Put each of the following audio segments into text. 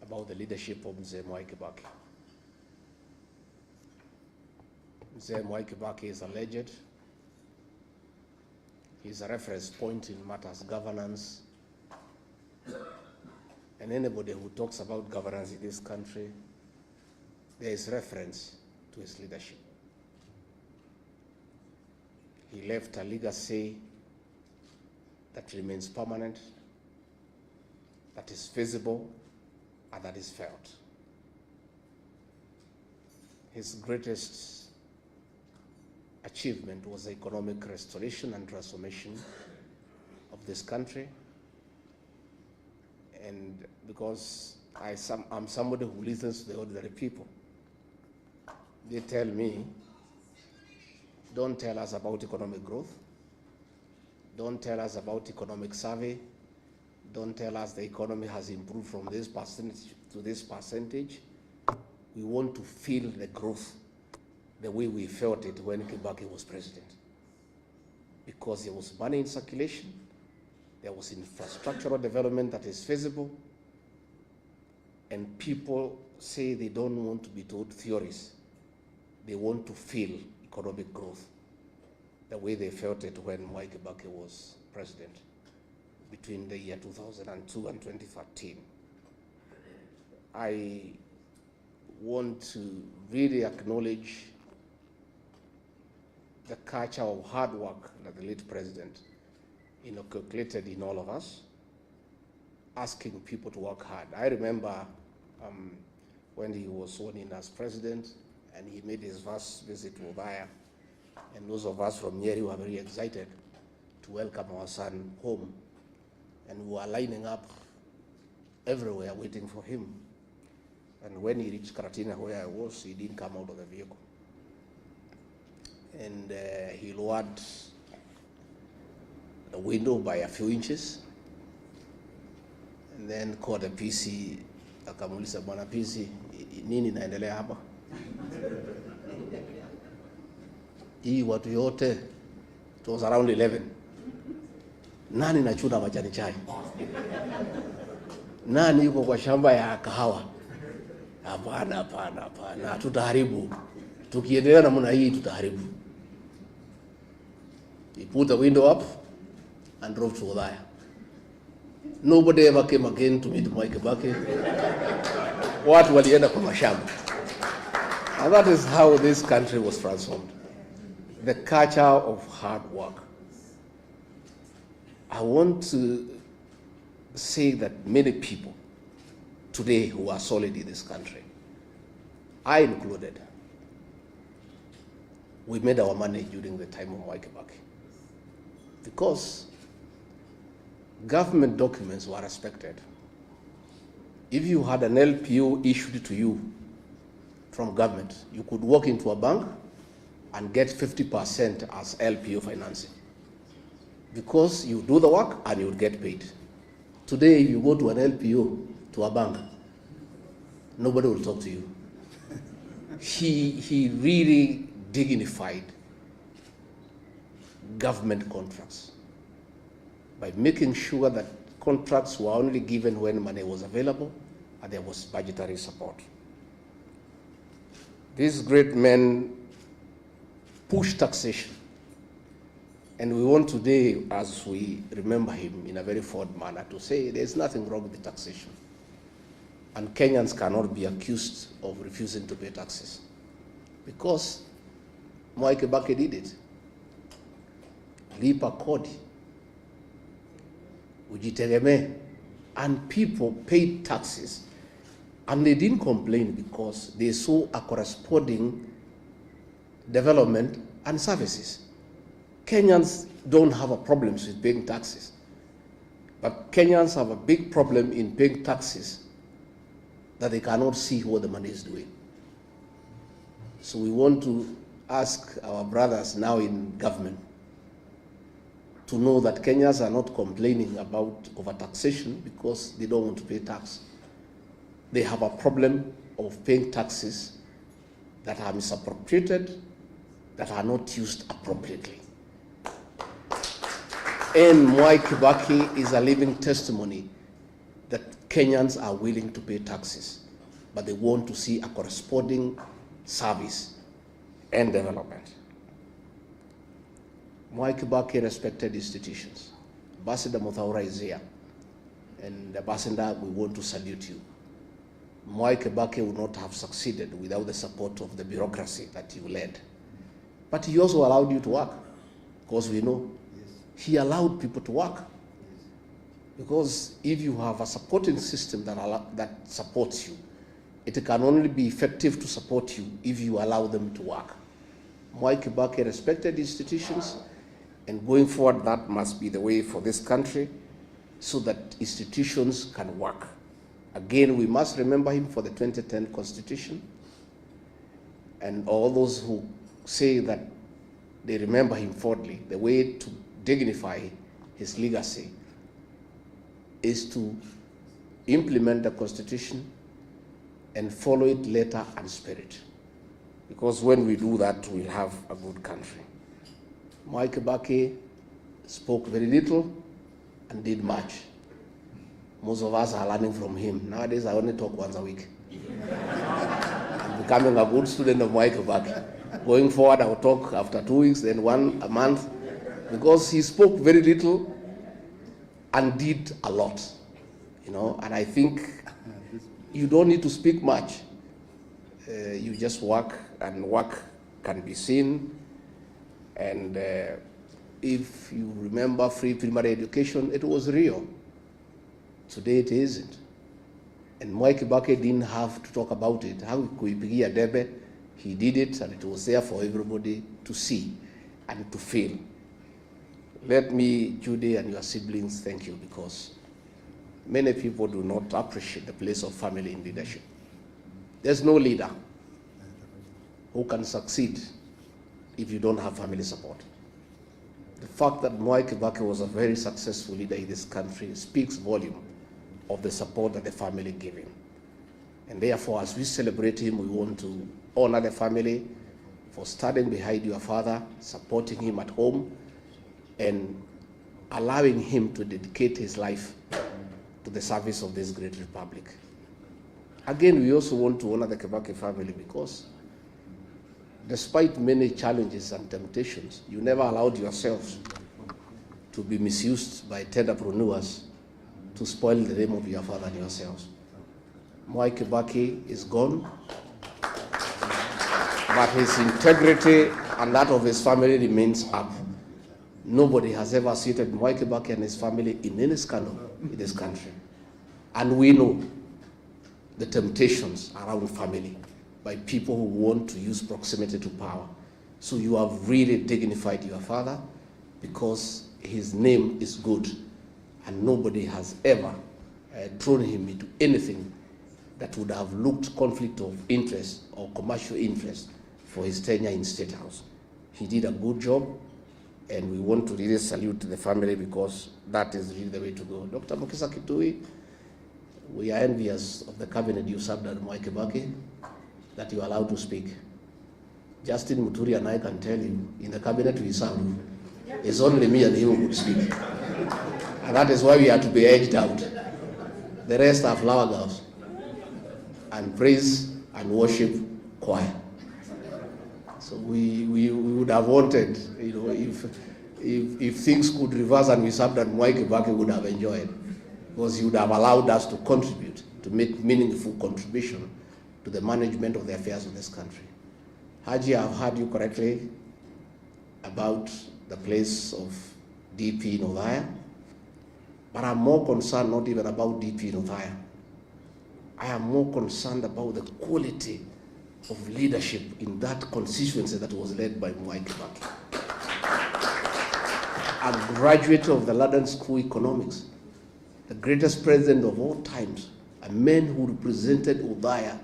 about the leadership of Mzee Mwai Kibaki. Mzee Mwai Kibaki is a legend. He's a reference point in matters governance. And anybody who talks about governance in this country, there is reference to his leadership. He left a legacy that remains permanent, that is visible, and that is felt. His greatest achievement was the economic restoration and transformation of this country. And because I'm somebody who listens to the ordinary people, they tell me, don't tell us about economic growth, don't tell us about economic survey, don't tell us the economy has improved from this percentage to this percentage. We want to feel the growth the way we felt it when Kibaki was president. Because there was money in circulation, there was infrastructural development that is feasible, and people say they don't want to be told theories. They want to feel economic growth the way they felt it when Mwai Kibaki was president between the year 2002 and 2013. I want to really acknowledge the culture of hard work that the late president inculcated in all of us, asking people to work hard. I remember when he was sworn in as president and he made his first visit to Ubaya, and those of us from Nyeri were very excited to welcome our son home, and we were lining up everywhere waiting for him. And when he reached Karatina, where I was, he didn't come out of the vehicle. And he lowered the window by a few inches, and then called a PC, akamuuliza, bwana PC, nini naendelea hapa? Hii watu yote, it was around 11. Nani nachuna majani chai? Nani yuko kwa shamba ya kahawa? Hapana, hapana, hapana, tutaharibu. Tukiendelea namna hii tutaharibu. He put the window up and drove to Udaya. Nobody ever came again to meet Mwai Kibaki. Watu walienda kwa mashamba. And that is how this country was transformed. The culture of hard work. I want to say that many people today who are solid in this country, I included, we made our money during the time of Mwai Kibaki. Because government documents were respected. If you had an LPO issued to you from government, you could walk into a bank and get 50% as LPO financing. Because you do the work and you will get paid. Today, if you go to an LPO, to a bank, nobody will talk to you. He really dignified government contracts by making sure that contracts were only given when money was available and there was budgetary support. These great men pushed taxation, and we want today, as we remember him in a very fond manner, to say there's nothing wrong with taxation. And Kenyans cannot be accused of refusing to pay taxes, because Mwai Kibaki did it. Lipa kodi, ujitegemee, and people paid taxes, and they didn't complain because they saw a corresponding development and services. Kenyans don't have a problem with paying taxes, but Kenyans have a big problem in paying taxes that they cannot see what the money is doing. So we want to ask our brothers now in government to know that Kenyans are not complaining about overtaxation because they don't want to pay tax. They have a problem of paying taxes that are misappropriated, that are not used appropriately. And Mwai Kibaki is a living testimony that Kenyans are willing to pay taxes, but they want to see a corresponding service and development. Mwai Kibaki respected institutions. Ambassador Muthaura is here, and Ambassador, we want to salute you. Mwai Kibaki would not have succeeded without the support of the bureaucracy that you led. But he also allowed you to work, because we know he allowed people to work. Because if you have a supporting system that supports you, it can only be effective to support you if you allow them to work. Mwai Kibaki respected institutions, and going forward, that must be the way for this country, so that institutions can work. Again, we must remember him for the 2010 Constitution, and all those who say that they remember him fondly, the way to dignify his legacy is to implement the Constitution and follow it letter and spirit. Because when we do that, we'll have a good country. Mwai Kibaki spoke very little and did much. Most of us are learning from him. Nowadays, I only talk once a week. I'm becoming a good student of Mwai Kibaki. Going forward, I will talk after 2 weeks, then one a month, because he spoke very little and did a lot, and I think you don't need to speak much. You just work, and work can be seen. And if you remember free primary education, it was real. Today it isn't. And Mwai Kibaki didn't have to talk about it. How kuipigia debe, he did it, and it was there for everybody to see and to feel. Let me, Judy and your siblings, thank you, because many people do not appreciate the place of family in leadership. There's no leader who can succeed if you don't have family support. The fact that Mwai Kibaki was a very successful leader in this country speaks volume of the support that the family gave him. And therefore, as we celebrate him, we want to honor the family for standing behind your father, supporting him at home, and allowing him to dedicate his life to the service of this great republic. Again, we also want to honor the Kibaki family because despite many challenges and temptations, you never allowed yourselves to be misused by entrepreneurs to spoil the name of your father and yourselves. Mwai Kibaki is gone, but his integrity and that of his family remains up. Nobody has ever seated Mwai Kibaki and his family in any scandal in this country. And we know the temptations around family by people who want to use proximity to power. So you have really dignified your father because his name is good, and nobody has ever thrown him into anything that would have looked conflict of interest or commercial interest for his tenure in State House. He did a good job, and we want to really salute the family because that is really the way to go. Dr. Mukisa Kitui, we are envious of the cabinet you served at Mwai Kibaki, that you are allowed to speak. Justin Muturi and I can tell you, in the cabinet we serve, it's only me and him who could speak. And that is why we are to be edged out. The rest are flower girls and praise and worship choir. So we would have wanted, if things could reverse and we served at Mwai Kibaki, would have enjoyed, because he would have allowed us to contribute, to make meaningful contribution to the management of the affairs of this country. Haji, I've heard you correctly about the place of DP in Othaya, but I'm more concerned not even about DP in Othaya. I am more concerned about the quality of leadership in that constituency that was led by Mwai Kibaki. A graduate of the London School of Economics, the greatest president of all times, a man who represented Othaya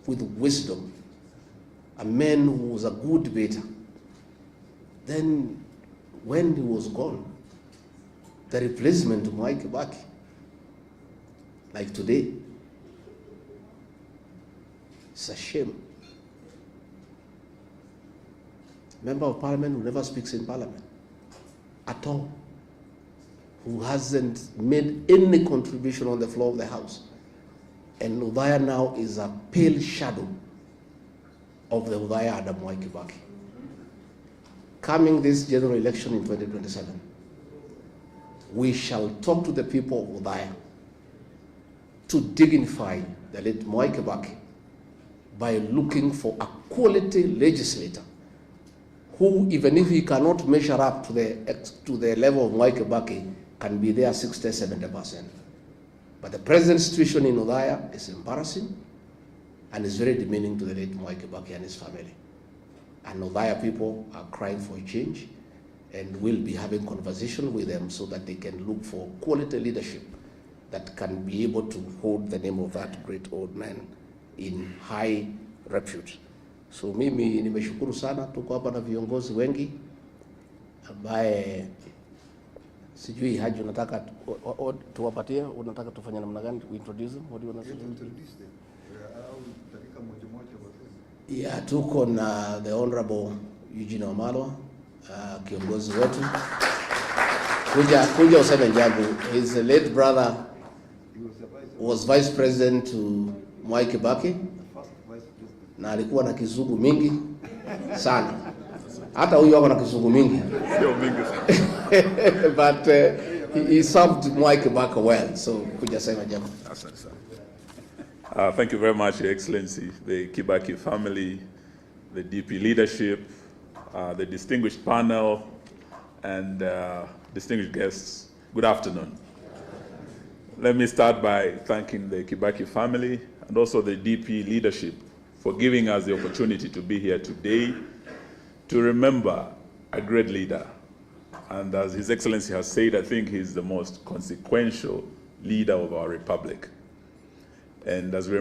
with wisdom, a man who was a good debater. Then when he was gone, the replacement of Mwai Kibaki, like today, it's a shame. Member of Parliament who never speaks in Parliament at all, who hasn't made any contribution on the floor of the House. And Udhaya now is a pale shadow of the Udhaya Adam Mwai Kibaki. Coming this general election in 2027, we shall talk to the people of Udhaya to dignify the late Mwai Kibaki by looking for a quality legislator who, even if he cannot measure up to the level of Mwai Kibaki, can be there 60–70%. But the present situation in Udhaya is embarrassing and is very demeaning to the late Mwai Kibaki and his family. And Udhaya people are crying for a change, and we'll be having conversation with them so that they can look for quality leadership that can be able to hold the name of that great old man in high repute. So mimi nimeshukuru sana, tuko hapa na viongozi wengi ambaye sijui Haji unataka tuwapatie, unataka tufanye namna gani? We introduce them? What do you want to introduce them? Yeah, tuko na the Honorable Eugene Wamalwa, kiongozi wetu. Kuja useme jambo. His late brother was vice president to Mwai Kibaki na alikuwa na kizungu mingi sana. Hata huyu wako na kizungu mingi. Sio mingi sana. But he served Mwai Kibaki well. So kuja sema jambo. Asante sana. Thank you very much, Your Excellency, the Kibaki family, the DP leadership, the distinguished panel, and distinguished guests. Good afternoon. Let me start by thanking the Kibaki family and also the DP leadership for giving us the opportunity to be here today to remember a great leader. And as His Excellency has said, I think he's the most consequential leader of our republic. And as we